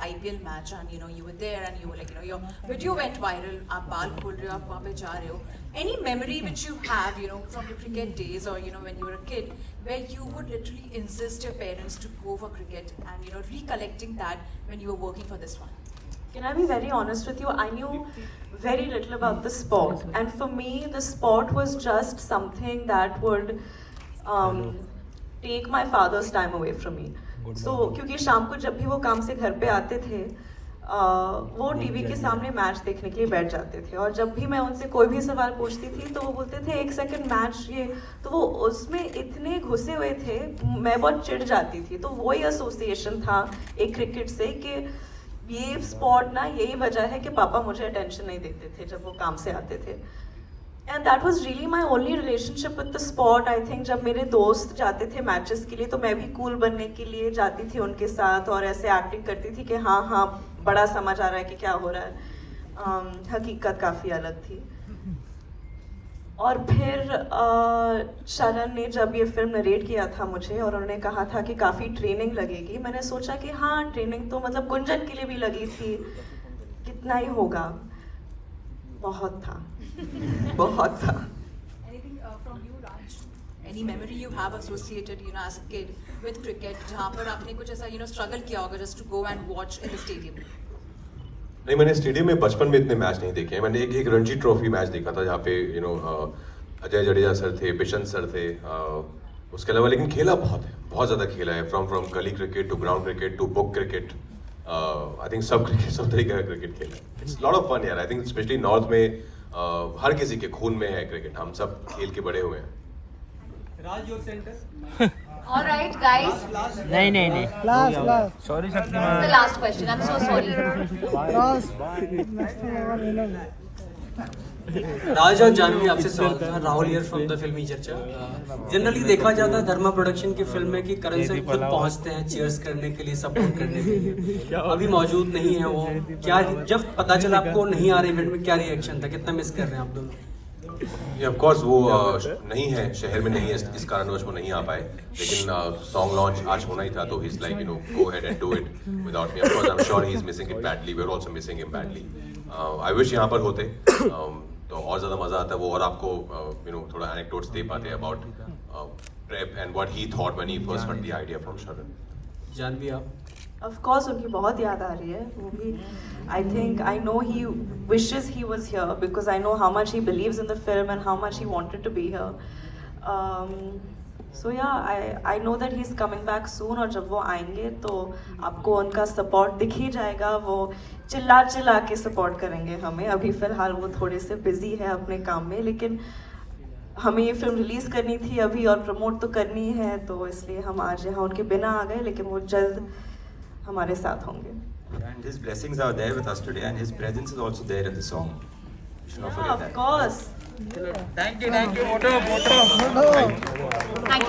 IPL match and you were there and you were like your video went viral. आप बाल खोल रहे हो, आप वहाँ पे जा रहे हो. Any memory which you have from your cricket days or when you were a kid where you would literally insist your parents to go for cricket and recollecting that when you were working for this one? Can I be very honest with you? I knew very little about the sport, and for me, the sport was just something that would take my father's time away from me. So, क्योंकि शाम को जब भी वो काम से घर पे आते थे, वो टीवी के सामने मैच देखने के लिए बैठ जाते थे, और जब भी मैं उनसे कोई भी सवाल पूछती थी तो वो बोलते थे 1 सेकंड मैच ये, तो वो उसमें इतने घुसे हुए थे, मैं बहुत चिढ़ जाती थी. तो वही एसोसिएशन था एक क्रिकेट से कि ये स्पॉट ना, यही वजह है कि पापा मुझे अटेंशन नहीं देते थे जब वो काम से आते थे. And that was really my only relationship with the spot. I think जब मेरे दोस्त जाते थे मैचेस के लिए तो मैं भी कूल बनने के लिए जाती थी उनके साथ और ऐसे एक्टिंग करती थी कि हाँ हाँ बड़ा समझ आ रहा है कि क्या हो रहा है. हकीकत काफ़ी अलग थी. और फिर शरण ने जब ये फिल्म नरेट किया था मुझे और उन्होंने कहा था कि काफ़ी ट्रेनिंग लगेगी, मैंने सोचा कि हाँ ट्रेनिंग तो मतलब गुंजन के लिए भी लगी थी, कितना ही होगा. बहुत था. बहुत था. Anything from you, Raj? Any memory you have associated as a kid with cricket जहाँ पर आपने कुछ ऐसा struggle किया होगा just to go and watch in the stadium? नहीं, मैंने स्टेडियम में बचपन में इतने मैच नहीं देखे हैं. मैंने एक रणजी ट्रॉफी मैच देखा था जहाँ पे अजय जडेजा सर थे, बिशन सर थे. उसके अलावा लेकिन खेला बहुत है, बहुत ज़्यादा खेला है. From gully cricket to ground cricket to book cricket. I think सब तरीके का क्रिकेट खेला है. इट्स लॉट ऑफ फन यार. आई थिंक स्पेशली नॉर्थ में हर किसी के खून में है क्रिकेट. हम सब खेल के बड़े हुए हैं. राज your centre. All right, guys. नहीं. Last. Sorry, This is the last question. I'm so sorry. राज और जानवी आपसे सवाल था. राहुल हियर फ्रॉम द फिल्मी चर्चा. जनरली देखा जाता है धर्मा प्रोडक्शन की फिल्म में कि करण सर खुद पहुंचते हैं चीयर्स करने के लिए, सपोर्ट करने के लिए. अभी मौजूद नहीं है वो. क्या जब पता चला आपको नहीं आ रहे इवेंट में, क्या रिएक्शन था? कितना मिस कर रहे हैं आप दोनों? ऑफ कोर्स वो नहीं है, शहर में नहीं है, इस कारणवश वो नहीं आ पाए. लेकिन सॉन्ग लॉन्च आज होना ही था तो he is like go ahead and do it without me. Of course I am sure he is missing it badly. We are also missing him badly. I wish यहाँ पर होते तो और ज़्यादा मज़ा आता वो, और आपको थोड़ा एनेक्डोट्स दे पाते about prep and what he thought when he first got the idea from शरण. जानवी आप? Of course उनकी बहुत याद आ रही है. वो भी I think I know he wishes he was here because I know how much he believes in the film and how much he wanted to be here. So yeah, I know that he's coming back soon और जब वो आएंगे तो आपको उनका support दिख ही जाएगा. वो चिल्ला के सपोर्ट करेंगे हमें. अभी फ़िलहाल वो थोड़े से बिजी है अपने काम में, लेकिन हमें ये फिल्म रिलीज़ करनी थी अभी और प्रमोट तो करनी है, तो इसलिए हम आज यहाँ उनके बिना आ गए, लेकिन वो जल्द हमारे साथ होंगे. And his blessings are there with us today, and his presence is also there in the song. You should not forget that. Of course. Thank you. Photo. Thank you.